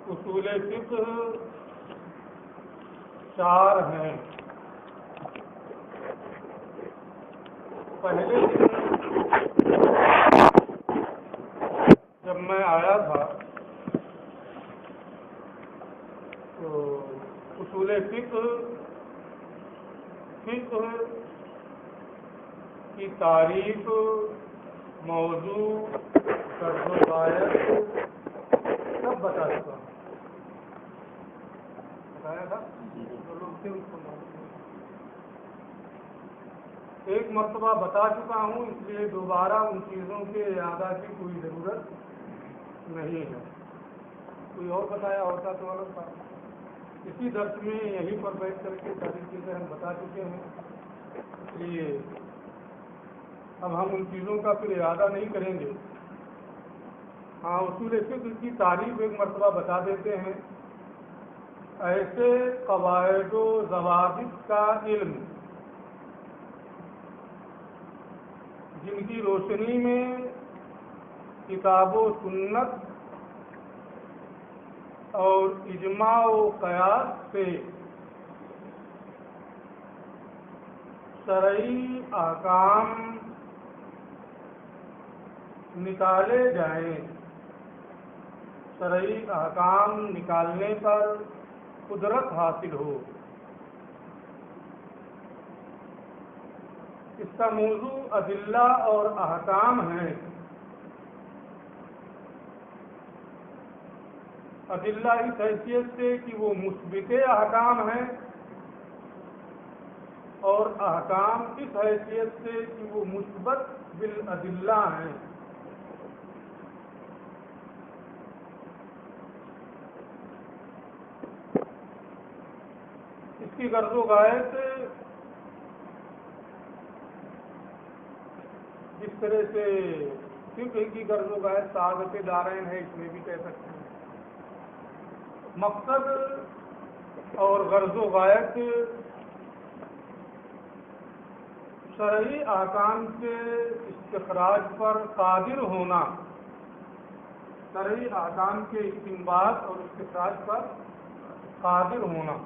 اصول فقہ چار ہیں. پہلے جب میں آیا تھا تو اصول فقہ کی تعریف، موضوع، طرز و غایت سب بتا چکا ہوں. بتایا تھا جو لوگ تھے اس کو ایک مرتبہ بتا چکا ہوں، اس لیے دوبارہ ان چیزوں کے اعادہ کی کوئی ضرورت نہیں ہے. کوئی اور بتایا ہوتا تو الگ بات. اسی درس میں یہیں پر بیٹھ کر کے ساری چیزیں ہم بتا چکے ہیں، اس لیے اب ہم ان چیزوں کا پھر اعادہ نہیں کریں گے. ہاں، اصول فقہ کی تعریف ایک مرتبہ بتا دیتے ہیں. ایسے قواعد و ضوابط کا علم جن کی روشنی میں کتاب و سنت اور اجماع و قیاس سے شرعی احکام نکالے جائیں. شرعی احکام نکالنے پر قدرت حاصل ہو. اس کا موضوع ادلہ اور احکام ہے. ادلہ اس حیثیت سے کہ وہ مثبت احکام ہیں، اور احکام اس حیثیت سے کہ وہ مثبت بالادلہ ہیں. اس کی غرض و غایت جس طرح سے فقہ کی غرض و غایت سعادت دارین ہے، اس میں بھی کہہ سکتے ہیں. مقصد اور غرض و غایت شرعی احکام کے استخراج پر قادر ہونا، شرعی احکام کے استنباط اور استخراج پر قادر ہونا.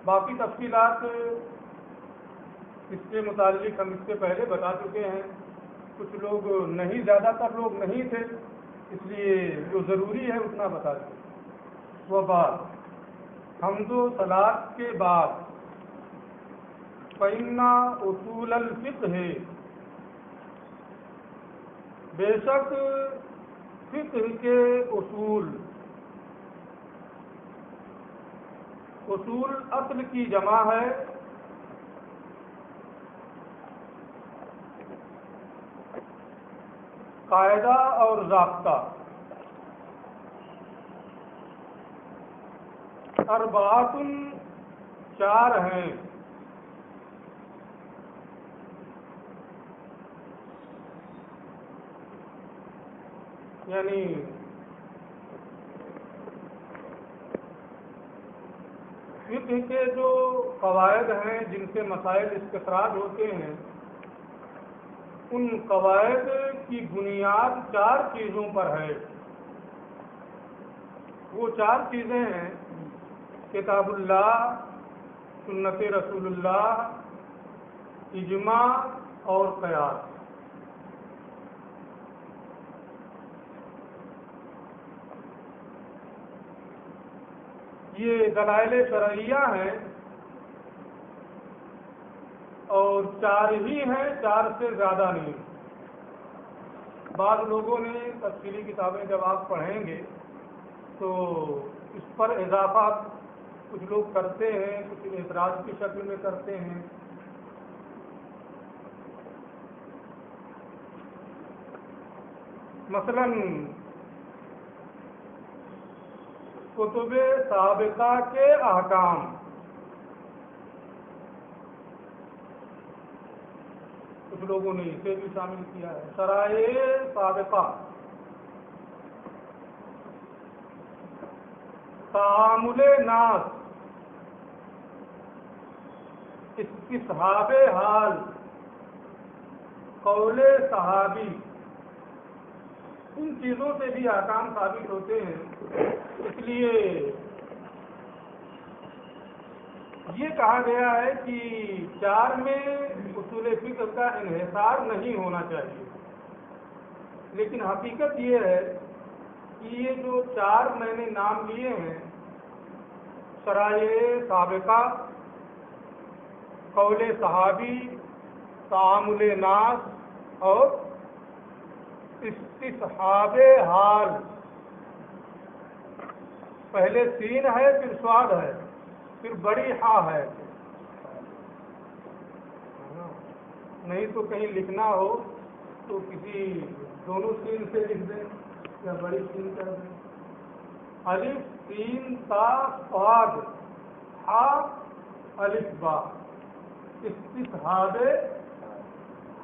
باقی تفصیلات اس کے متعلق ہم اس سے پہلے بتا چکے ہیں. کچھ لوگ نہیں، زیادہ تر لوگ نہیں تھے، اس لیے جو ضروری ہے اتنا بتا دیں. وہ بات حمد و صلاۃ کے بعد فَإِنَّ اصول الفقہ ہے، بے شک فقہ کے اصول. اصول اصل کی جمع ہے قاعدہ اور ضابطہ. اربعۃ چار ہیں، یعنی فقہ کے جو قواعد ہیں جن سے مسائل استخراج ہوتے ہیں، ان قواعد کی بنیاد چار چیزوں پر ہے. وہ چار چیزیں ہیں: کتاب اللہ، سنت رسول اللہ، اجماع اور قیاس. یہ دلائل شرعیہ ہیں اور چار ہی ہیں، چار سے زیادہ نہیں. بعض لوگوں نے تفصیلی کتابیں جب آپ پڑھیں گے تو اس پر اضافہ کچھ لوگ کرتے ہیں، کچھ اعتراض کی شکل میں کرتے ہیں. مثلا کتب سابقہ کے احکام، کچھ لوگوں نے اسے بھی شامل کیا ہے. شرائع سابقہ، تعامل ناس، استصحاب حال، قول صحابی، ان چیزوں سے بھی احکام ثابت ہوتے ہیں. اس لیے یہ کہا گیا ہے کہ چار میں اصول فقہ کا انحصار نہیں ہونا چاہیے. لیکن حقیقت یہ ہے کہ یہ جو چار میں نے نام لیے ہیں، شرائع سابقہ، قول صحابی، تعامل ناس اور استصحاب حال، پہلے سین ہے پھر سواد ہے پھر بڑی ہا ہے. نہیں تو کہیں لکھنا ہو تو کسی دونوں سین سے لکھ دیں یا بڑی سین کر دیں. الف سین تا سواد ہا الف با، استصحاب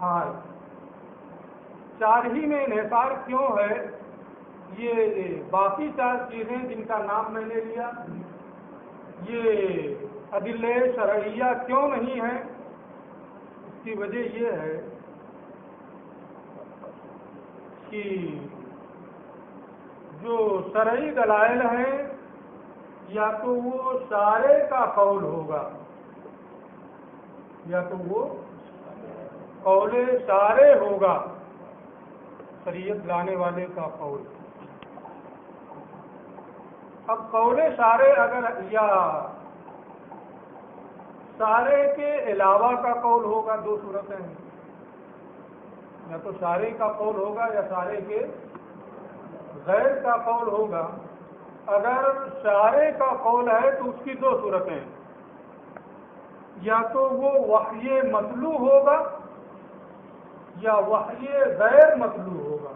حال. چار ہی میں انحصار کیوں ہے؟ یہ باقی چار چیزیں جن کا نام میں نے لیا، یہ ادلہ شرعیہ کیوں نہیں ہیں؟ اس کی وجہ یہ ہے کہ جو شرعی دلائل ہیں یا تو وہ شارع کا قول ہوگا یا تو وہ قول شارع ہوگا، شریعت لانے والے کا قول. اب قول شارع اگر یا شارع کے علاوہ کا قول ہوگا، دو صورتیں ہیں، یا تو شارع کا قول ہوگا یا شارع کے غیر کا قول ہوگا. اگر شارع کا قول ہے تو اس کی دو صورتیں ہیں، یا تو وہ وحی مطلوع ہوگا یا وحی غیر مطلوع ہوگا.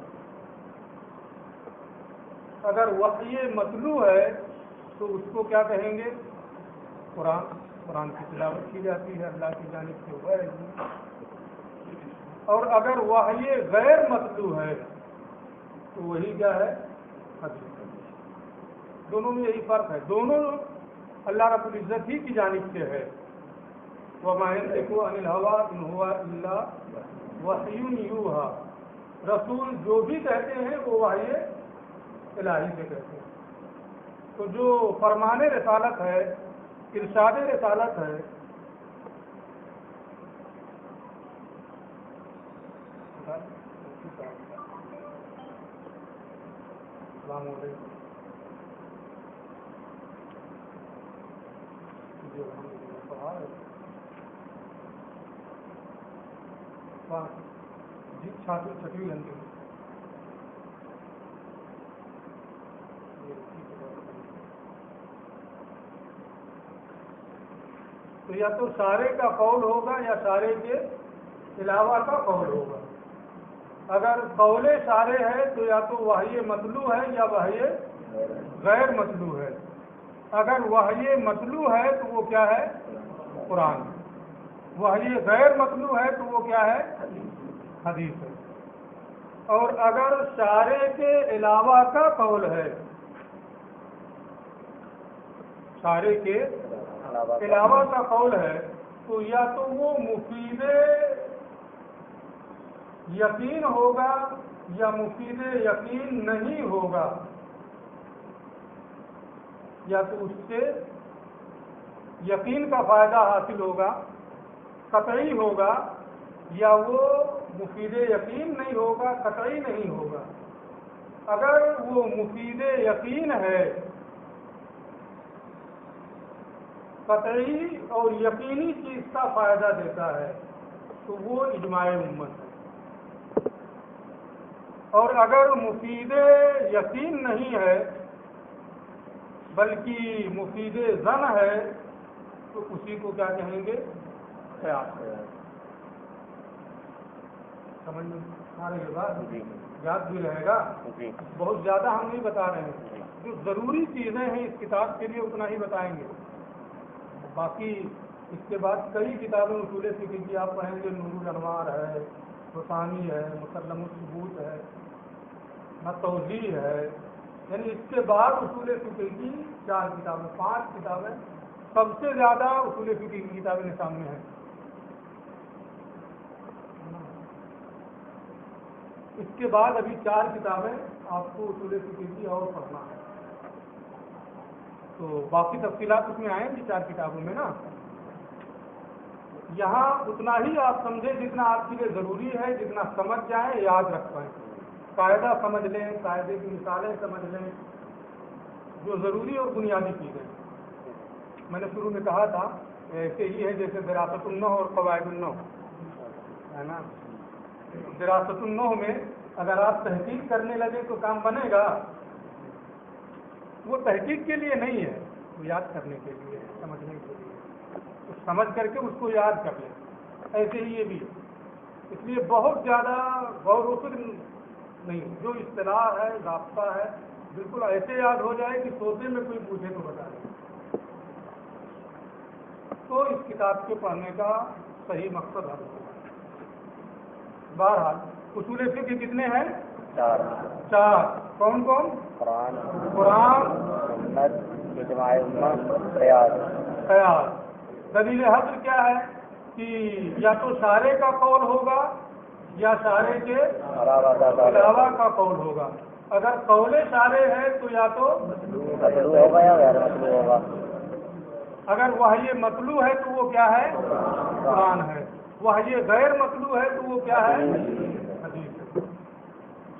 اگر وحی مطلوع ہے تو اس کو کیا کہیں گے؟ قرآن کی تلاوت کی جاتی ہے اللہ کی جانب سے ہوا ہے. اور اگر وحی غیر مطلوع ہے تو وہی کیا ہے؟ حدیث. دونوں میں یہی فرق ہے، دونوں اللہ رب العزت ہی کی جانب سے ہے. وَمَا يَنطِقُ عَنِ الْهَوَىٰ إِنْ هُوَ إِلَّا وَحْيٌ يُوحَىٰ. رسول جو بھی کہتے ہیں وہ وحی الہی سے کہتے ہیں. تو جو فرمان رسالت ہے، ارشاد رسالت ہے، السلام علیکم، جی چھٹویں گھنٹے تو یا تو شارع کا قول ہوگا یا شارع کے علاوہ کا قول ہوگا. اگر قول شارع ہے تو یا تو وحی مطلوع ہے یا وحی غیر مطلوع ہے. اگر وحی مطلوع ہے تو وہ کیا ہے؟ قرآن. وحی غیر مطلوع ہے تو وہ کیا ہے؟ حدیث ہے. اور اگر شارع کے علاوہ کا قول ہے، شارع کے علاوہ کا قول ہے، تو یا تو وہ مفید یقین ہوگا یا مفید یقین نہیں ہوگا. یا تو اس سے یقین کا فائدہ حاصل ہوگا، قطعی ہوگا، یا وہ مفید یقین نہیں ہوگا، قطعی نہیں ہوگا. اگر وہ مفید یقین ہے، قطعی اور یقینی چیز کا فائدہ دیتا ہے، تو وہ اجماع امت ہے. اور اگر مفید یقین نہیں ہے بلکہ مفید ظن ہے تو اسی کو کیا کہیں گے؟ قیاس. سمجھ میں آ رہی ہے بات؟ یاد بھی رہے گا. بہت زیادہ ہم نہیں بتا رہے ہیں، جو ضروری چیزیں ہیں اس کتاب کے لیے اتنا ہی بتائیں گے. باقی اس کے بعد کئی کتابیں اصول فقہ کی آپ پڑھیں گے. نور الانوار ہے، حسانی ہے، مسلم الثبوت ہے، توضیح ہے. یعنی اس کے بعد اصول فقہ کی 4 کتابیں، 5 کتابیں سب سے زیادہ اصول فقہ کی کتابیں سامنے ہیں. اس کے بعد ابھی 4 کتابیں آپ کو اصول فقہ کی اور پڑھنا ہے، تو باقی تفصیلات اس میں آئیں گی 4 کتابوں میں نا۔ یہاں اتنا ہی آپ سمجھیں جتنا آپ کے لیے ضروری ہے، جتنا سمجھ جائیں، یاد رکھ پائیں، قاعدہ سمجھ لیں، قاعدے کی مثالیں سمجھ لیں، جو ضروری اور بنیادی چیزیں۔ میں نے شروع میں کہا تھا ایسے ہی ہے جیسے دراست النحو اور قواعد النحو ہے نا۔ دراست النحو میں اگر آپ تحقیق کرنے لگے تو کام بنے گا؟ وہ تحقیق کے لیے نہیں ہے، وہ یاد کرنے کے لیے، سمجھنے کے لیے، سمجھ کر کے اس کو یاد کر لیں۔ ایسے ہی یہ بھی، اس لیے بہت زیادہ غور و فکر نہیں، جو اصطلاح ہے، ضابطہ ہے، بالکل ایسے یاد ہو جائے کہ سوچے میں کوئی پوچھے تو بتا دیں۔ تو اس کتاب کے پڑھنے کا صحیح مقصد ہے۔ بہرحال اصول فقہ کتنے ہیں؟ 4۔ کون کون؟ قرآن، سنت، اجماع امت، قیاس۔ دلیل حصر کیا ہے کہ یا تو شارع کا قول ہوگا یا شارع کے علاوہ کا قول ہوگا۔ اگر قول شارع ہے تو یا تو مطلوب ہوگا یا غیر مطلوب ہوگا۔ اگر وحی مطلوع ہے تو وہ کیا ہے؟ قرآن ہے۔ وحی غیر مطلوع ہے تو وہ کیا ہے؟ حدیث ہے۔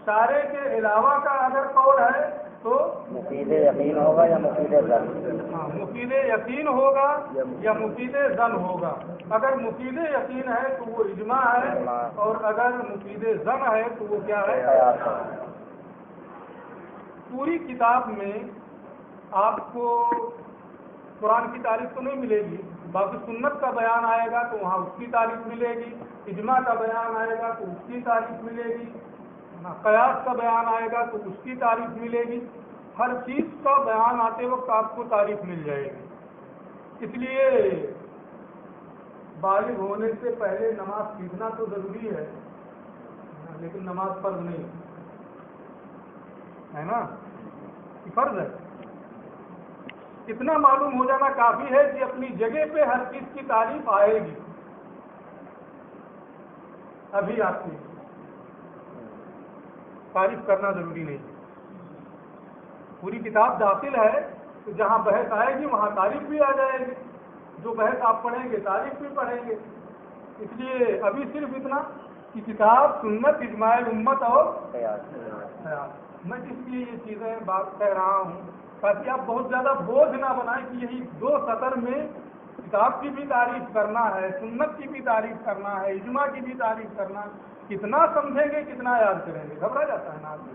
شارع کے علاوہ کا اگر قول ہے تو مفید یقین ہوگا یا مفید ظن؟ ہاں، مفید یقین ہوگا یا مفید ظن ہوگا۔ اگر مفید یقین ہے تو وہ اجماع ہے، اور اگر مفید ظن ہے تو وہ کیا ہے؟ پوری کتاب میں آپ کو قرآن کی تعریف تو نہیں ملے گی، باقی سنت کا بیان آئے گا تو وہاں اس کی تعریف ملے گی، اجماع کا بیان آئے گا تو اس کی تعریف ملے گی، قیاس کا بیان آئے گا تو اس کی تعریف ملے گی۔ ہر چیز کا بیان آتے وقت آپ کو تعریف مل جائے گی۔ اس لیے بالغ ہونے سے پہلے نماز سیکھنا تو ضروری ہے، لیکن نماز فرض نہیں ہے نا، فرض ہے۔ اتنا معلوم ہو جانا کافی ہے کہ اپنی جگہ پہ ہر چیز کی تعریف آئے گی۔ ابھی آپ کی تعریف کرنا ضروری نہیں، پوری کتاب داخل ہے تو جہاں بحث آئے گی وہاں تعریف بھی آ جائے گی، جو بحث آپ پڑھیں گے تعریف بھی پڑھیں گے۔ اس لیے ابھی صرف اتنا کہ کتاب، سنت، اجماع امت اور قیاس۔ میں اس لیے یہ چیزیں بات کہہ رہا ہوں تاکہ آپ بہت زیادہ بوجھ نہ بنائیں کہ یہی 2 سطر میں کتاب کی بھی تعریف کرنا ہے، سنت کی بھی تعریف کرنا ہے، اجماع کی بھی تعریف کرنا ہے۔ کتنا سمجھیں گے، کتنا یاد کریں گے؟ گھبرا جاتا ہے نا آدمی۔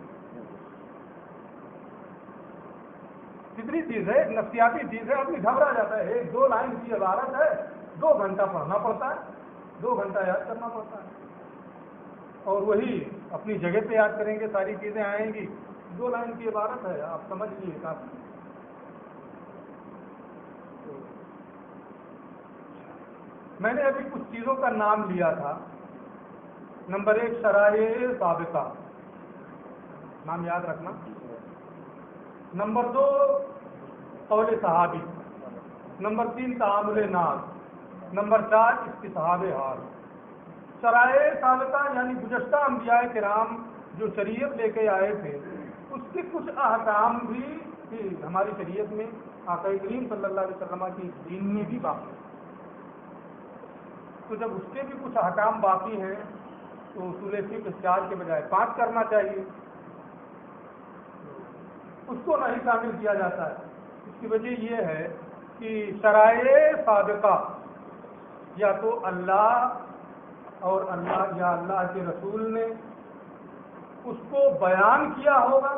کتنی چیز ہے، ایک نفسیاتی چیز ہے، آدمی گھبرا جاتا ہے۔ 1-2 لائن کی عبارت ہے، 2 گھنٹہ پڑھنا پڑتا ہے، 2 گھنٹہ یاد کرنا پڑتا ہے، اور وہی اپنی جگہ پہ یاد کریں گے، ساری چیزیں آئیں گی۔ 2 لائن کی عبارت ہے، آپ سمجھ لیے کافی۔ میں نے ابھی کچھ چیزوں کا نام لیا تھا۔ نمبر 1 شرائع سابقہ، نام یاد رکھنا۔ نمبر 2 قول صحابی۔ نمبر 3 تعامل ناس۔ نمبر 4 استصحاب حال۔ شرائع سابقہ یعنی گزشتہ انبیاء کرام جو شریعت لے کے آئے تھے، اس کے کچھ احکام بھی ہماری شریعت میں آقا کریم صلی اللہ علیہ وسلم کی دین میں بھی باقی ہیں۔ تو جب اس کے بھی کچھ احکام باقی ہیں تو اصول فقہ 4 کے بجائے 5 کرنا چاہیے، اس کو نہیں شامل کیا جاتا ہے۔ اس کی وجہ یہ ہے کہ شرائع سابقہ یا تو اللہ اور اللہ کے رسول نے اس کو بیان کیا ہوگا،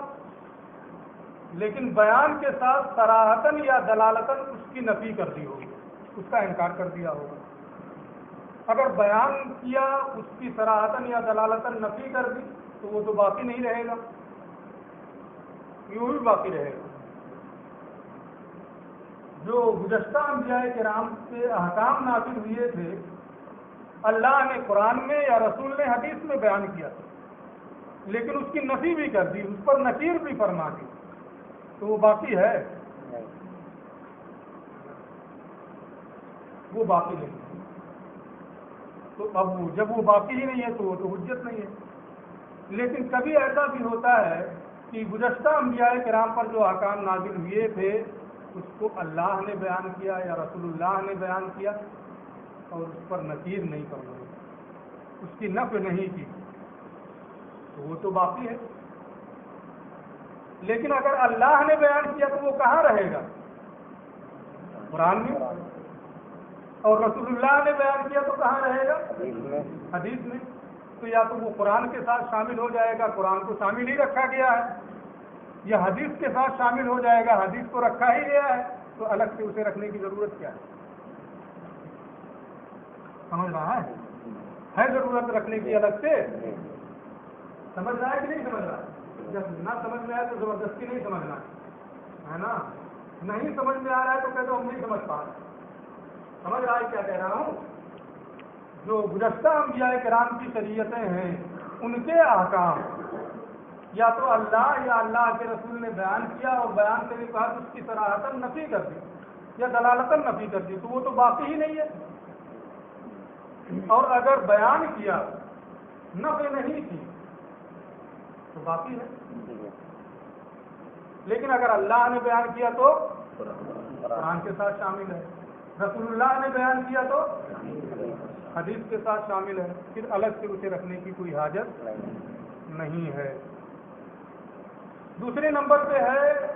لیکن بیان کے ساتھ صراحتاً یا دلالتاً اس کی نفی کر دی ہوگی، اس کا انکار کر دیا ہوگا۔ اگر بیان کیا، اس کی صراحتاً یا دلالتاً نفی کر دی تو وہ تو باقی نہیں رہے گا، یوں بھی باقی رہے گا۔ جو گزشتہ انبیاء کرام سے احکام نازل ہوئے تھے، اللہ نے قرآن میں یا رسول نے حدیث میں بیان کیا، لیکن اس کی نفی بھی کر دی، اس پر نکیر بھی فرما دی، تو وہ باقی ہے؟ وہ باقی نہیں ہے۔ تو اب جب وہ باقی ہی نہیں ہے تو وہ تو حجت نہیں ہے۔ لیکن کبھی ایسا بھی ہوتا ہے کہ گزشتہ انبیاء کرام پر جو احکام نازل ہوئے تھے اس کو اللہ نے بیان کیا یا رسول اللہ نے بیان کیا اور اس پر نکیر نہیں کرنا، اس کی نفی نہیں کی، تو وہ تو باقی ہے۔ لیکن اگر اللہ نے بیان کیا تو وہ کہاں رہے گا؟ قرآن میں۔ اور رسول اللہ نے بیان کیا تو کہاں رہے گا؟ حدیث میں۔ تو یا تو وہ قرآن کے ساتھ شامل ہو جائے گا، قرآن کو شامل ہی رکھا گیا ہے، یا حدیث کے ساتھ شامل ہو جائے گا، حدیث کو رکھا ہی گیا ہے، تو الگ سے اسے رکھنے کی ضرورت کیا ہے؟ سمجھ رہا ہے ضرورت رکھنے کی الگ سے؟ سمجھ رہا ہے کہ نہیں سمجھ رہا ہے؟ جب نہ سمجھ میں آئے تو زبردستی نہیں سمجھنا ہے نا، نہیں سمجھ میں آ رہا ہے تو کہتے ہم نہیں سمجھ پا رہے۔ سمجھ رہا ہے کیا کہہ رہا ہوں؟ جو گزشتہ انبیاء کرام کی شریعتیں ہیں ان کے احکام یا تو اللہ یا اللہ کے رسول نے بیان کیا اور بیان کرنے کے بعد اس کی صراحتاً نفی کر دی یا دلالتاً نفی کر دی، تو وہ تو باقی ہی نہیں ہے۔ اور اگر بیان کیا نفی نہیں کی تو باقی ہے۔ لیکن اگر اللہ نے بیان کیا تو قرآن کے ساتھ شامل ہے، رسول اللہ نے بیان کیا تو حدیث کے ساتھ شامل ہے، پھر الگ سے اسے رکھنے کی کوئی حاجت نہیں ہے۔ دوسرے نمبر پہ ہے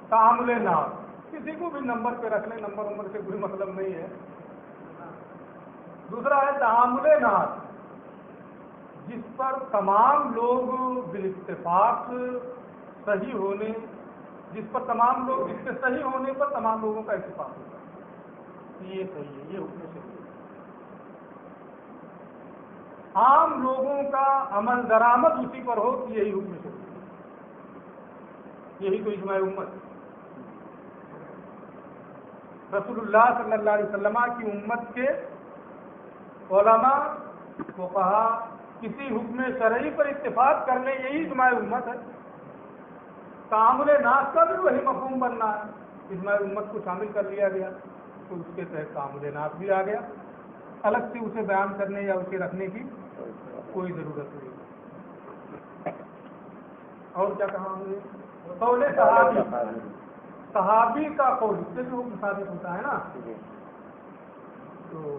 تعامل ناس، کسی کو بھی نمبر پہ رکھ لیں، نمبر سے کوئی مطلب نہیں ہے۔ دوسرا ہے تعامل ناس، جس پر تمام لوگ بالاتفاق صحیح ہونے، جس پر تمام لوگ اس کے صحیح ہونے پر تمام لوگوں کا اتفاق ہوتا ہے، یہ صحیح ہے، یہ حکم صحیح ہے۔ عام لوگوں کا عمل درآمد اسی پر ہو کہ یہی حکم صحیح ہے، یہی تو اجماع امت ہے۔ رسول اللہ صلی اللہ علیہ وسلم کی امت کے علماء کو کہا کسی حکم شرعی پر اتفاق کر لیں، یہی اجماع امت ہے۔ تعامل ناس کا بھی وہی مفہوم بننا ہے، اجماع امت کو شامل کر لیا گیا تو اس کے تحت تعامل ناس بھی آ گیا، الگ سے اسے بیان کرنے یا اسے رکھنے کی کوئی ضرورت نہیں۔ اور کیا کہا ہم نے؟ قول صحابی، صحابی کا قول، اس سے بھی حکم ثابت ہوتا ہے نا۔ تو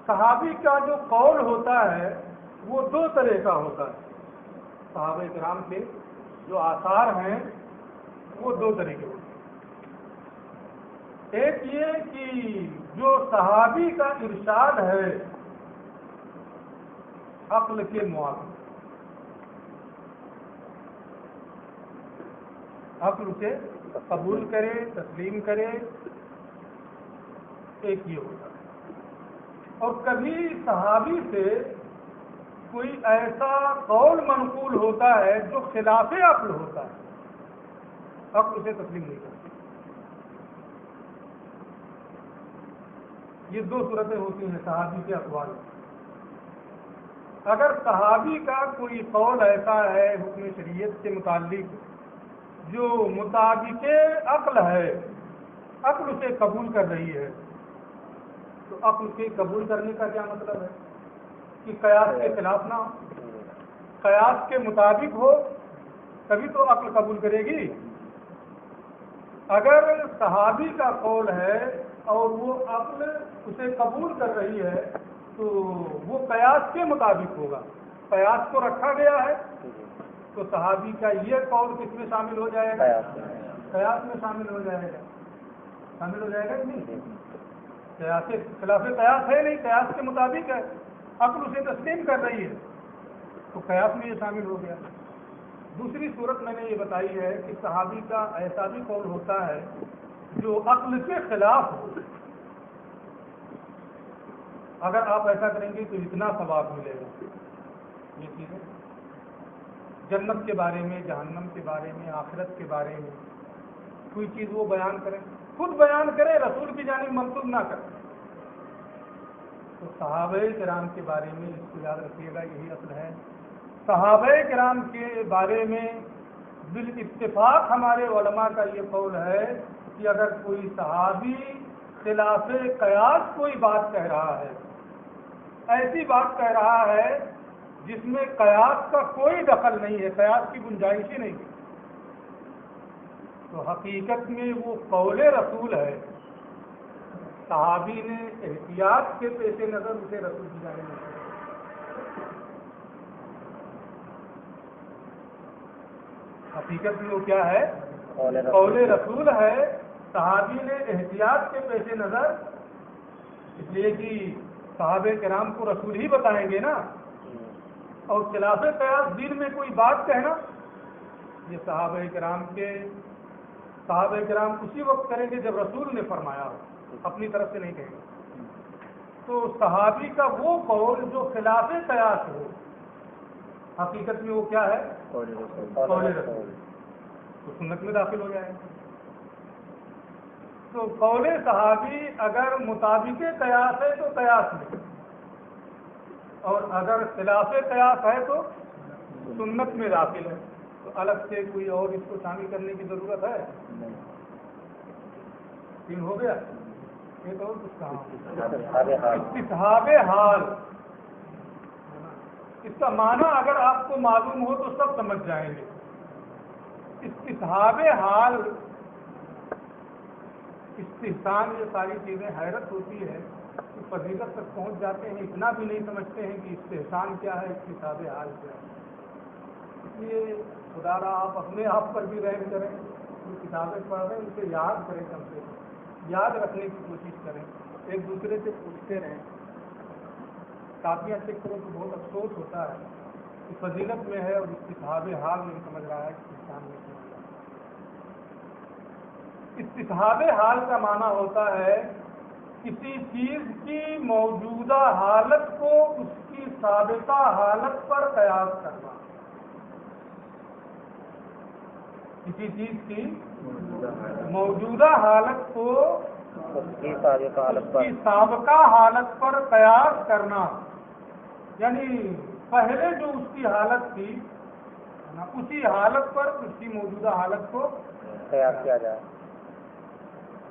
صحابی کا جو قول ہوتا ہے وہ دو طرح کا ہوتا ہے، صحابہ کرام کے جو آثار ہیں وہ دو طرح کے ہوتے ہیں۔ ایک یہ کہ جو صحابی کا ارشاد ہے عقل کے موافق، عقل اسے قبول کرے، تسلیم کرے، ایک یہ ہوتا ہے۔ اور کبھی صحابی سے کوئی ایسا قول منقول ہوتا ہے جو خلاف عقل ہوتا ہے، عقل اسے تسلیم نہیں کرتا۔ یہ دو صورتیں ہوتی ہیں صحابی کے اقوال میں۔ اگر صحابی کا کوئی قول ایسا ہے حکم شریعت کے متعلق جو مطابق عقل ہے، عقل اسے قبول کر رہی ہے، تو عقل کے قبول کرنے کا کیا مطلب ہے کہ قیاس کے خلاف نہ ہو، قیاس کے مطابق ہو، تبھی تو عقل قبول کرے گی۔ اگر صحابی کا قول ہے اور وہ عقل اسے قبول کر رہی ہے تو وہ قیاس کے مطابق ہوگا، قیاس کو رکھا گیا ہے، تو صحابی کا یہ قول کس میں شامل ہو جائے گا؟ قیاس میں شامل ہو جائے گا، شامل ہو جائے گا کہ نہیں؟ قیاس خلاف قیاس ہے نہیں، قیاس کے مطابق ہے، عقل اسے تسلیم کر رہی ہے، تو قیاس میں یہ شامل ہو گیا۔ دوسری صورت میں نے یہ بتائی ہے کہ صحابی کا ایسا بھی قول ہوتا ہے جو عقل کے خلاف ہو، اگر آپ ایسا کریں گے تو اتنا ثواب ملے گا، یہ چیزیں جنت کے بارے میں، جہنم کے بارے میں، آخرت کے بارے میں کوئی چیز وہ بیان کریں، خود بیان کریں، رسول کی جانب منسوب نہ کریں، تو صحابہ کرام کے بارے میں اس کو یاد رکھیے گا، یہی اصل ہے۔ صحابہ کرام کے بارے میں بالاتفاق ہمارے علماء کا یہ قول ہے کہ اگر کوئی صحابی خلاف قیاس کوئی بات کہہ رہا ہے، ایسی بات کہہ رہا ہے جس میں قیاس کا کوئی دخل نہیں ہے، قیاس کی گنجائش ہی نہیں ہے، تو حقیقت میں وہ قول رسول ہے. صحابی نے احتیاط کے پیش نظر اسے رسول کی جانب میں حقیقت میں وہ کیا ہے؟ قول رسول ہے. صحابی نے احتیاط کے پیش نظر، اس لیے کہ صحابہ کرام کو رسول ہی بتائیں گے نا، اور خلاف قیاس دین میں کوئی بات کہنا یہ صحابہ کرام اسی وقت کریں گے جب رسول نے فرمایا ہو، اپنی طرف سے نہیں کہیں گے. تو صحابی کا وہ قول جو خلاف قیاس ہو حقیقت میں وہ کیا ہے؟ قول رسول، تو سنت میں داخل ہو جائے گا. تو قول صحابی اگر مطابق قیاس ہے تو قیاس میں، اور اگر خلاف قیاس ہے تو سنت میں داخل ہے. تو الگ سے کوئی اور اس کو شامل کرنے کی ضرورت ہے؟ تین ہو گیا. ایک اور کچھ کہا، استصحاب حال. اس کا معنی اگر آپ کو معلوم ہو تو سب سمجھ جائیں گے. استصحاب حال، استحسان، یہ ساری چیزیں حیرت ہوتی ہے کہ فضیلت تک پہنچ جاتے ہیں، اتنا بھی نہیں سمجھتے ہیں کہ استحسان کیا ہے، استصحاب حال کیا ہے. اس لیے خدا را آپ اپنے آپ پر بھی رحم کریں، جو کتابیں پڑھ رہے ہیں ان سے یاد کریں، کم سے کم یاد رکھنے کی کوشش کریں، ایک دوسرے سے پوچھتے رہیں. کاپیاں چیک کریں تو بہت افسوس ہوتا ہے کہ فضیلت میں ہے اور استصحاب حال نہیں سمجھ رہا ہے، استحسان نہیں سمجھ رہا ہے. استصحاب حال کا معنی ہوتا ہے کسی چیز کی موجودہ حالت کو اس کی سابقہ حالت پر قیاس کرنا. کسی چیز کی موجودہ حالت کو اس کی سابقہ حالت پر قیاس کرنا، یعنی پہلے جو اس کی حالت تھی اسی حالت پر اس کی موجودہ حالت کو قیاس کیا جائے.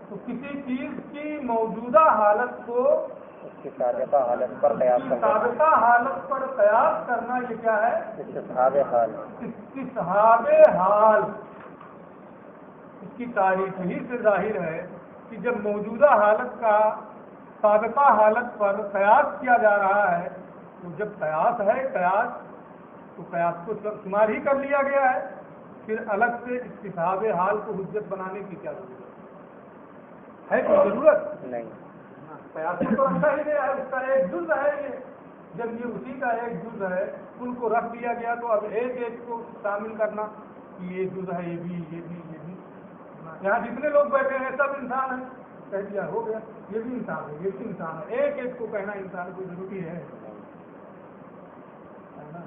تو کسی چیز کی موجودہ حالت کو اس کی سابقہ حالت پر قیاس کرنا، سابقہ حالت پر قیاس کرنا، یہ کیا ہے؟ استصحاب حال. استصحاب حال. اس کی تعریف ہی سے ظاہر ہے کہ جب موجودہ حالت کا سابقہ حالت پر قیاس کیا جا رہا ہے تو جب قیاس ہے تو قیاس کو شمار ہی کر لیا گیا ہے، پھر الگ سے استصحاب حال کو حجت بنانے کی کیا ضرورت ہے؟ کوئی ضرورت نہیں. قیاس کو رکھا ہی گیا ہے، اس کا ایک جز ہے یہ. جب یہ اسی کا ایک جز ہے ان کو رکھ دیا گیا تو اب ایک ایک کو شامل کرنا کہ یہ جز ہے، یہ بھی. یہاں جتنے لوگ بیٹھے ہیں سب انسان ہیں، کہہ دیا ہو گیا. یہ بھی انسان ہے، یہ بھی انسان ہے. ایک ایک کو کہنا انسان کو ضروری ہے نا؟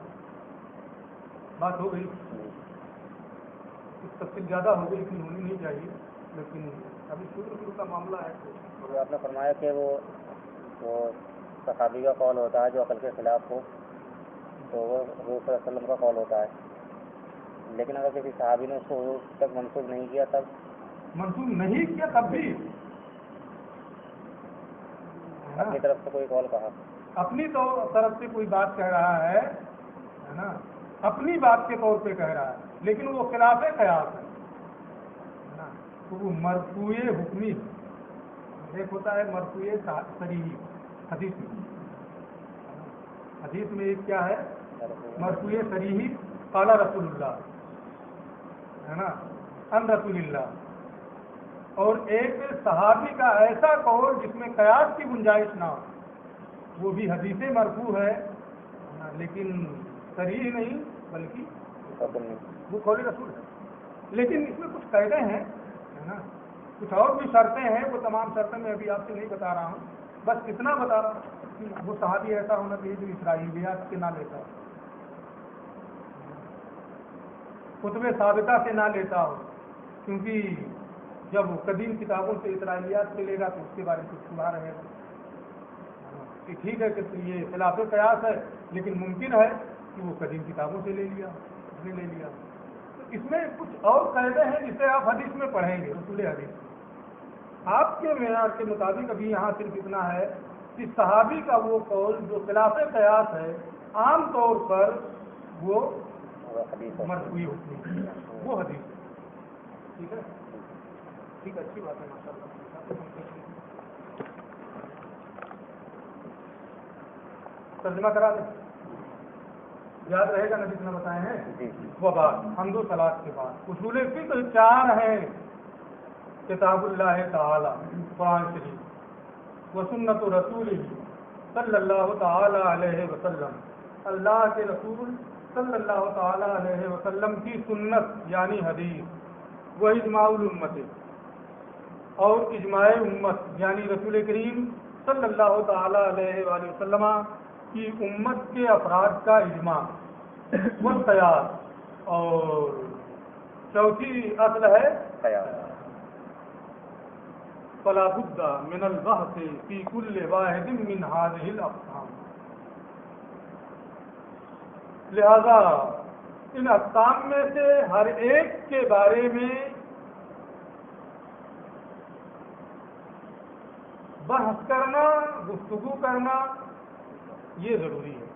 بات ہو گئی. اس تفصیل زیادہ ہو گئی، اتنی ہونی نہیں چاہیے، لیکن ابھی شروع کا معاملہ ہے. جو آپ نے فرمایا کہ وہ صحابی کا قول ہوتا ہے جو عقل کے خلاف ہو تو وہ حضور صلی اللہ علیہ وسلم کا قول ہوتا ہے، لیکن اگر کسی صحابی نے اس کو حضور تک منسوخ نہیں کیا تب بھی اپنی طرف سے کوئی قول کہا، اپنی طرف سے کوئی بات کہہ رہا ہے نا، اپنی بات کے طور پہ کہہ رہا ہے، لیکن وہ خلاف قیاس ہے نا، تو وہ مرفوع حکمی. ایک ہوتا ہے مرفوع صریحی. حدیث میں ایک کیا ہے؟ مرفوع صریحی، قال رسول اللہ ہے نا، ان رسول اللہ. اور ایک صحابی کا ایسا قول جس میں قیاس کی گنجائش نہ ہو، وہ بھی حدیث مرفوع ہے لیکن صریح نہیں بلکہ وہ قول رسول ہے. لیکن اس میں کچھ قیدیں ہیں ہے نا، کچھ اور بھی شرطیں ہیں. وہ تمام شرطیں میں ابھی آپ سے نہیں بتا رہا ہوں، بس اتنا بتا رہا ہوں کہ وہ صحابی ایسا ہونا چاہیے جو اسرائیلیات سے نہ لیتا ہو، کتب ثابتہ سے نہ لیتا ہو. کیونکہ جب وہ قدیم کتابوں سے اسرائیلیات سے لے گا تو اس کے بارے میں کچھ سنا رہے گا کہ ٹھیک ہے کہ یہ خلاف قیاس ہے، لیکن ممکن ہے کہ وہ قدیم کتابوں سے لے لیا. تو اس میں کچھ اور قاعدے ہیں جسے آپ حدیث میں پڑھیں گے، اصول حدیث. آپ کے معیار کے مطابق ابھی یہاں صرف اتنا ہے کہ صحابی کا وہ قول جو خلاف قیاس ہے عام طور پر وہ حدیث مرفوع ہوتی ہے، وہ حدیث ہے. ٹھیک ہے، ٹھیک، اچھی بات ہے ماشاء اللہ. ترجمہ کرا دیں، یاد رہے گا نبی نے بتائے ہیں. وہ بات حمد و صلاۃ کے بعد اصول فقہ 4 ہیں: کتاب اللہ تعالی قرآن شریف، و سنت رسول صلی اللہ تعالی علیہ وسلم، اللہ کے رسول صلی اللہ تعالی علیہ وسلم کی سنت یعنی حدیث، وہ اجماع الامت، اور اجماع امت یعنی رسول کریم صلی اللہ تعالی علیہ وآلہ وسلم کی امت کے افراد کا اجماع، والقیاس، اور چوتھی اصل ہے فلا بد من البحث فی کل واحد من هذه الاقسام. لہذا ان اقسام میں سے ہر ایک کے بارے میں بحث کرنا، گفتگو کرنا یہ ضروری ہے.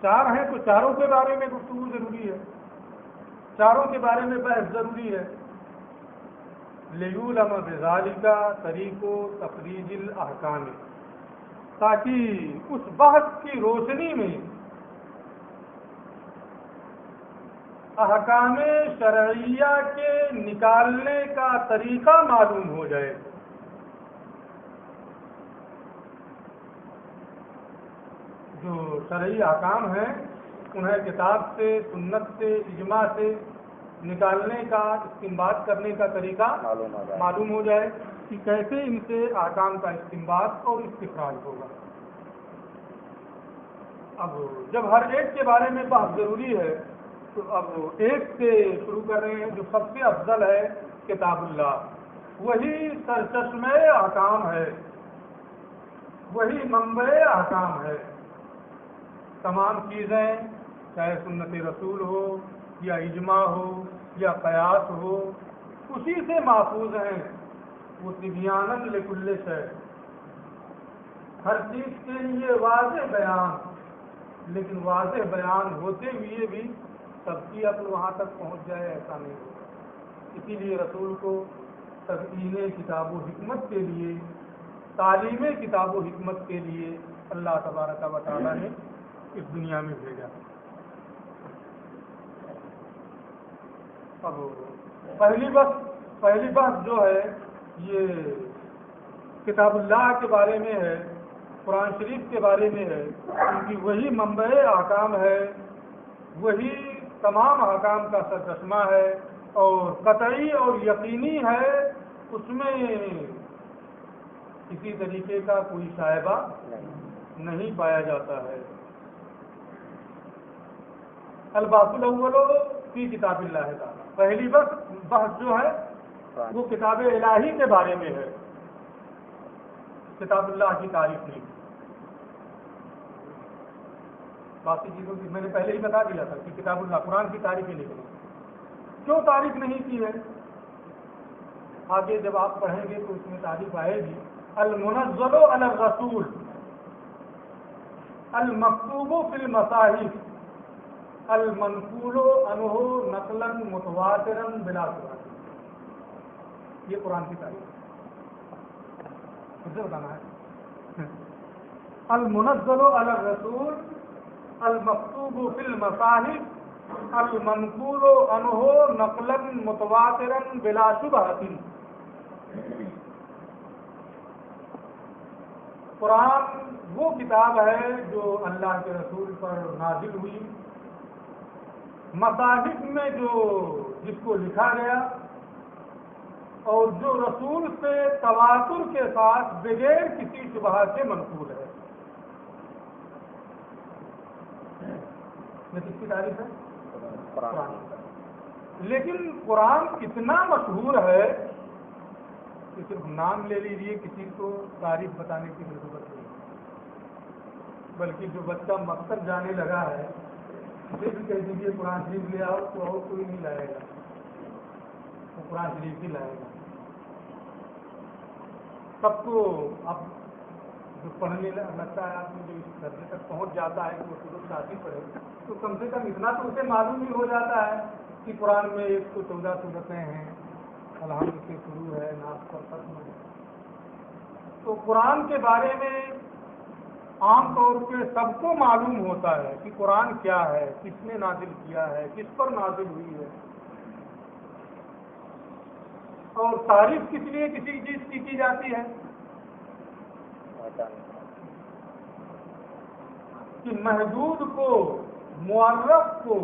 4 ہیں تو چاروں کے بارے میں گفتگو ضروری ہے، چاروں کے بارے میں بحث ضروری ہے. لیعلم بذالک طریق تخریج الاحکام، تاکہ اس بحث کی روشنی میں احکام شرعیہ کے نکالنے کا طریقہ معلوم ہو جائے. جو شرعی احکام ہیں انہیں کتاب سے، سنت سے، اجماع سے نکالنے کا، استنباط کرنے کا طریقہ معلوم ہو جائے کہ کیسے ان سے احکام کا استنباط اور استخراج ہوگا. اب جب ہر ایک کے بارے میں بحث ضروری ہے تو اب ایک سے شروع کر رہے ہیں جو سب سے افضل ہے، کتاب اللہ. وہی سرچشمہ احکام ہے، وہی منبع احکام ہے. تمام چیزیں چاہے سنت رسول ہو یا اجماع ہو یا قیاس ہو اسی سے محفوظ ہیں. وہ تبیانا لکل شیء، ہر چیز کے لیے واضح بیان، لیکن واضح بیان ہوتے ہوئے بھی سب کی عقل وہاں تک پہنچ جائے ایسا نہیں ہوگا. اسی لیے رسول کو تبیین کتاب و حکمت کے لیے، تعلیم کتاب و حکمت کے لیے اللہ تبارک و تعالیٰ نے اس دنیا میں بھیجا. اب پہلی بحث جو ہے یہ کتاب اللہ کے بارے میں ہے، قرآن شریف کے بارے میں ہے، کیونکہ وہی منبع احکام ہے، وہی تمام احکام کا سرچشمہ ہے، اور قطعی اور یقینی ہے، اس میں کسی طریقے کا کوئی شائبہ نہیں پایا جاتا ہے. الباس الاول فی کتاب اللہ تعالی، پہلی بحث جو ہے وہ کتاب الہی کے بارے میں ہے، کتاب اللہ کی تعریف نہیں. باقی چیزوں کی میں نے پہلے ہی بتا دیا تھا کہ کتاب اللہ قرآن کی تعریف ہی نہیں کی. کیوں تعریف نہیں کی ہے؟ آگے جب آپ پڑھیں گے تو اس میں تعریف آئے گی. المنزل علی الرسول، المکتوب فی المصاحف، المنقول عنہ نقلا متواترا بلا شبہۃ. یہ قرآن کی تعریف مجھے بتانا ہے. المنزل علی الرسول، المکتوب فی المصاحف، المنقول عنہ نقلا متواترا بلا شبہۃ. قرآن وہ کتاب ہے جو اللہ کے رسول پر نازل ہوئی، مصاحف میں جس کو لکھا گیا، اور جو رسول سے تواتر کے ساتھ بغیر کسی شبہ سے منقول ہے. یہ کس کی تعریف ہے؟ قرآن. لیکن قرآن اتنا مشہور ہے کہ صرف نام لے لیجیے، کسی کو تعریف بتانے کی ضرورت نہیں، بلکہ جو بچہ مکتب جانے لگا ہے اسے بھی کہہ دیجیے قرآن شریف لے آؤ تو اور کوئی نہیں لائے گا، وہ قرآن شریف ہی لائے گا. سب کو اب جو پڑھنے لگتا ہے آدمی جو اس درجے تک پہنچ جاتا ہے کہ وہ سورۃ یاسین پڑھے تو کم سے کم اتنا تو اسے معلوم ہی ہو جاتا ہے کہ قرآن میں 114 صورتیں ہیں، الحمد سے شروع ہے، ناس پر ختم ہے۔ تو قرآن کے بارے میں عام طور پہ سب کو معلوم ہوتا ہے کہ قرآن کیا ہے، کس نے نازل کیا ہے، کس پر نازل ہوئی ہے، اور تعریف کس لیے کسی چیز کی جاتی ہے کہ محدود کو، معرف کو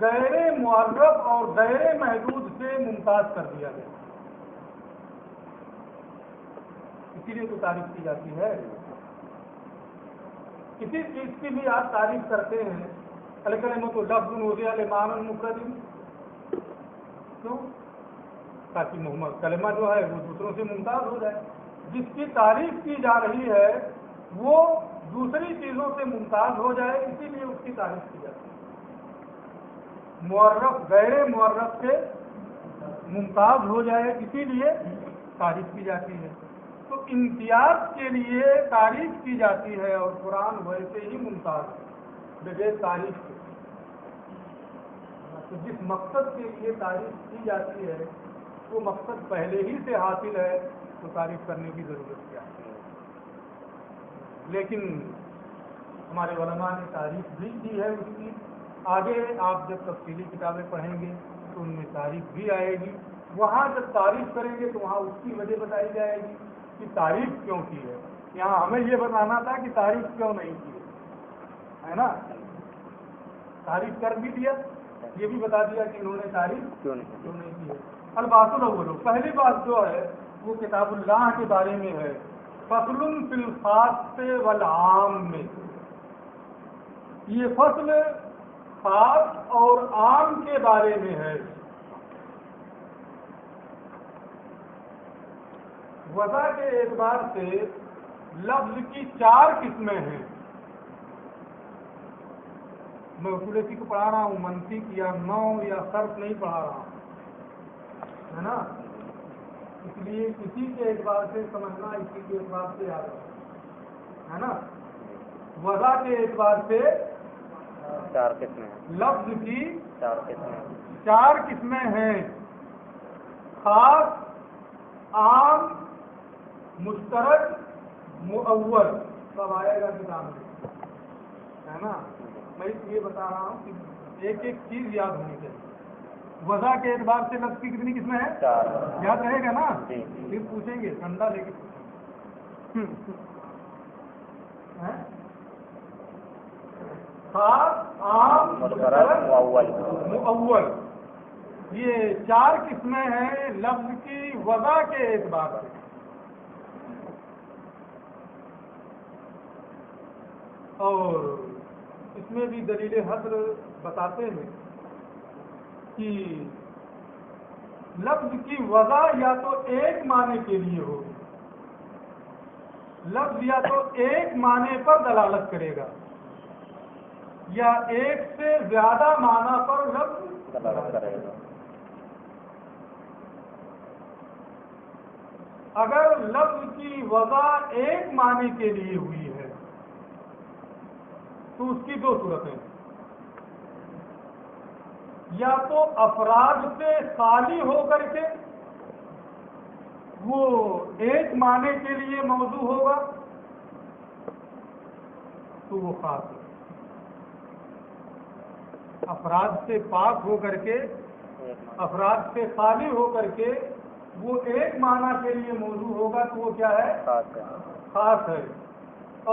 غیر معرف اور غیر محدود سے ممتاز کر دیا گیا، اسی لیے تو تعریف کی جاتی ہے۔ کسی چیز کی بھی آپ تعریف کرتے ہیں، الکلمۃ لفظ وضع لمعنى مفرد، کیوں؟ تاکہ محمد کلمہ جو ہے وہ دوسروں سے ممتاز ہو جائے۔ جس کی تعریف کی جا رہی ہے وہ دوسری چیزوں سے ممتاز ہو جائے، اسی لیے اس کی تعریف کی جاتی ہے۔ معرف غیر معرف سے ممتاز ہو جائے، اسی لیے تعریف کی جاتی ہے۔ تو امتیاز کے لیے تعریف کی جاتی ہے، اور قرآن ویسے ہی ممتاز ہے بغیر تعریف کے۔ تو جس مقصد کے لیے تعریف کی جاتی ہے وہ مقصد پہلے ہی سے حاصل ہے، تو تعریف کرنے کی ضرورت کیا ہے؟ لیکن ہمارے علماء نے تعریف بھی کی ہے اس کی۔ آگے آپ جب تفصیلی کتابیں پڑھیں گے تو ان میں تعریف بھی آئے گی، وہاں جب تعریف کریں گے تو وہاں اس کی وجہ بتائی جائے گی کہ تعریف کیوں کی ہے۔ یہاں ہمیں یہ بتانا تھا کہ تعریف کیوں نہیں کی ہے نا، تعریف کر بھی دیا، یہ بھی بتا دیا کہ انہوں نے تعریف کیوں نہیں کی ہے۔ البات الاول، پہلی بات جو ہے وہ کتاب اللہ کے بارے میں ہے، فصل فی الخاص والعام میں۔ یہ فصل خاص اور عام کے بارے میں ہے۔ وضع کے اعتبار سے لفظ کی 4 قسمیں ہیں۔ میں اصول فقہ کو پڑھا رہا ہوں، منطق یا نحو یا صرف نہیں پڑھا رہا ہوں، ہے نا، اس لیے کسی کے اعتبار سے سمجھنا اسی کے اعتبار سے یاد رکھنا، ہے نا۔ وضع کے اعتبار سے 4 قسمیں ہیں، لفظ کی 4 قسمیں 4 قسمیں ہیں، خاص، عام، مشترک، مؤول، سب آئے گا کتاب میں، ہے نا۔ میں اس لیے بتا رہا ہوں کہ ایک ایک چیز یاد ہونی چاہیے۔ وضع کے اعتبار سے لفظ کی کتنی قسمیں ہیں؟ 4 یاد رہے گا نا، جی۔ پھر پوچھیں گے ٹھنڈا لے کے خاص، عام، مشترک، مؤول۔ مؤول، یہ 4 قسمیں ہیں لفظ کی وضع کے اعتبار سے۔ اور اس میں بھی دلیل حصر بتاتے ہیں کہ لفظ کی وضع یا تو ایک معنی کے لیے ہوگی، لفظ یا تو ایک معنی پر دلالت کرے گا، یا ایک سے زیادہ معنی پر لفظ دلالت کرے گا۔ اگر لفظ کی وضع ایک معنی کے لیے ہوئی ہے تو اس کی 2 صورتیں ہیں، یا تو افراد سے خالی ہو کر کے وہ ایک معنی کے لیے موضوع ہوگا تو وہ خاص ہے، افراد سے پاک ہو کر کے، افراد سے خالی ہو کر کے وہ ایک معنی کے لیے موضوع ہوگا تو وہ کیا ہے؟ خاص ہے۔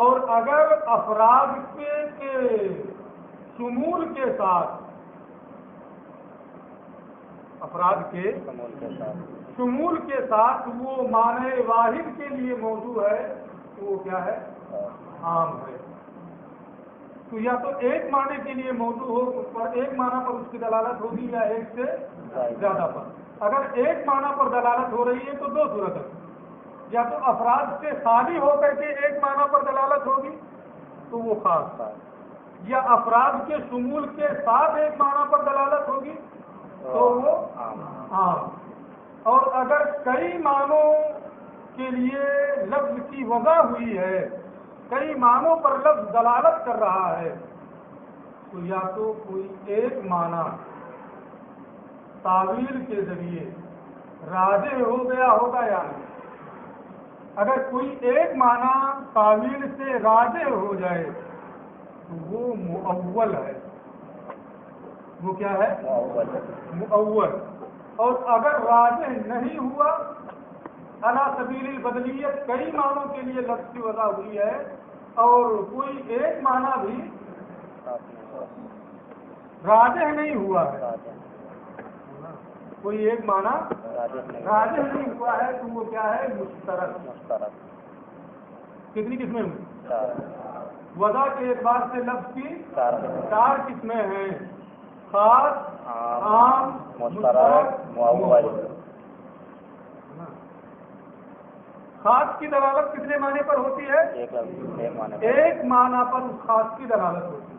اور اگر افراد کے شمول کے ساتھ، افراد کے شمول کے ساتھ وہ معنی واحد کے لیے موضوع ہے تو وہ کیا ہے؟ عام ہے۔ تو یا تو ایک معنی کے لیے موضوع ہو، اس پر ایک معنی پر اس کی دلالت ہوگی، یا ایک سے زیادہ پر۔ اگر ایک معنی پر دلالت ہو رہی ہے تو 2 صورت ہے، یا تو افراد سے خالی ہو کر کے ایک معنی پر دلالت ہوگی تو وہ خاص، یا افراد کے شمول کے ساتھ ایک معنی پر دلالت ہوگی تو وہ عام۔ اور اگر کئی معنوں کے لیے لفظ کی وضع ہوئی ہے، کئی معنوں پر لفظ دلالت کر رہا ہے، تو یا تو کوئی ایک معنی تعویل کے ذریعے راجح ہو گیا ہوگا یا نہیں۔ اگر کوئی ایک معنی تعویل سے راجح ہو جائے تو وہ مؤول ہے، وہ کیا ہے؟ مؤول۔ اور اگر راجح نہیں ہوا، علی سبیل البدلیت کئی معنوں کے لیے لفظ کی وضع ہوئی ہے اور کوئی ایک معنی بھی راجح نہیں ہوا ہے، کوئی ایک معنی راجح نہیں ہوا ہے، تو وہ کیا ہے؟ مشترک۔ کتنی قسمیں ہوئی؟ وضع کے اعتبار سے لفظ کی 4 قسمیں ہیں: خاص، عام، مشترک، مؤول۔ خاص کی دلالت کتنے معنی پر ہوتی ہے؟ ایک معنی پر اس خاص کی دلالت ہوتی ہے،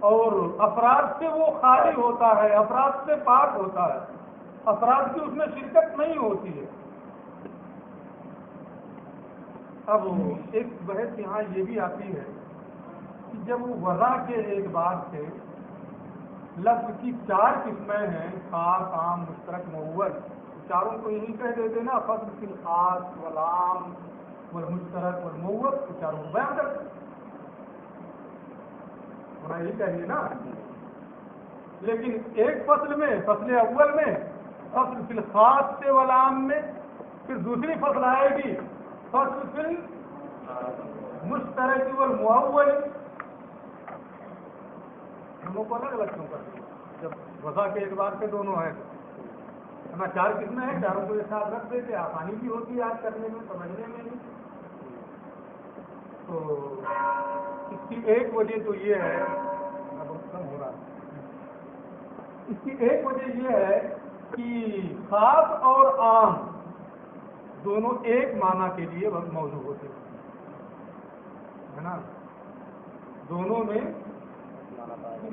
اور افراد سے وہ خالی ہوتا ہے، افراد سے پاک ہوتا ہے، افراد کی اس میں شرکت نہیں ہوتی ہے۔ اب ایک بحث یہاں یہ بھی آتی ہے کہ جب وہ وضع کے اعتبار سے لفظ کی 4 قسمیں ہیں، خاص، عام، مشترک، مؤول، چاروں کو یہی کہہ دیتے نا، فصل فی الخاص والعام والمشترک والمؤول، تو چاروں کو بیان کرتے ہونا یہی چاہیے نا۔ لیکن ایک فصل میں، فصل اول میں، فصل فی الخاص سے والعام میں، پھر دوسری فصل آئے گی فصل فی المشترک والمؤول، دونوں کو الگ الگ کیوں کرتے ہیں؟ جب وضع کے اعتبار سے دونوں ہیں، نا 4 قسمیں ہیں، چاروں کو ایک ساتھ رکھ دیتے، آسانی بھی ہوتی ہے یاد کرنے میں، سمجھنے میں بھی۔ تو اس کی ایک وجہ تو یہ ہے، اب کم ہو رہا ہے، اس کی ایک وجہ یہ ہے کہ خاص اور عام دونوں ایک معنی کے لیے موضوع ہوتے ہیں، ہے نا، دونوں میں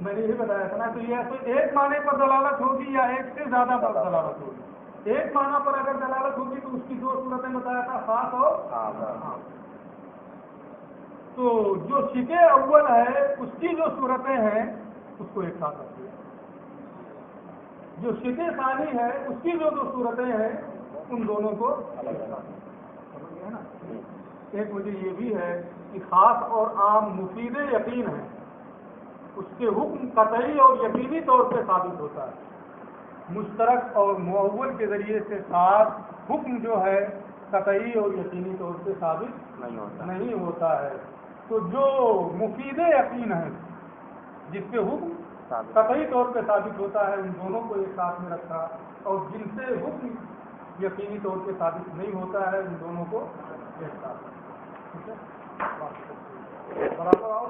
میں نے یہ بتایا تھا نا، تو یہ تو ایک معنی پر دلالت ہوگی یا ایک سے زیادہ پر دلالت ہوگی۔ ایک معنی پر اگر دلالت ہوگی تو اس کی 2 صورتیں بتایا تھا، خاص اور عام۔ تو جو شکے اول ہے اس کی جو صورتیں ہیں اس کو ایک ساتھ رکھیے، جو شکے ثانی ہے اس کی جو 2 صورتیں ہیں ان دونوں کو الگ سمجھ نا۔ ایک وجہ یہ بھی ہے کہ خاص اور عام مفید یقین ہے، اس کے حکم قطعی اور یقینی طور پہ ثابت ہوتا ہے، مشترک اور مؤول کے ذریعے سے خاص حکم جو ہے قطعی اور یقینی طور پہ ثابت نہیں ہوتا ہے۔ تو جو مفید یقین ہے جس کے حکم قطعی طور پہ ثابت ہوتا ہے ان دونوں کو ایک ساتھ میں رکھا، اور جن سے حکم یقینی طور پہ ثابت نہیں ہوتا ہے ان دونوں کو ایک ساتھ، ٹھیک ہے، برابر آؤ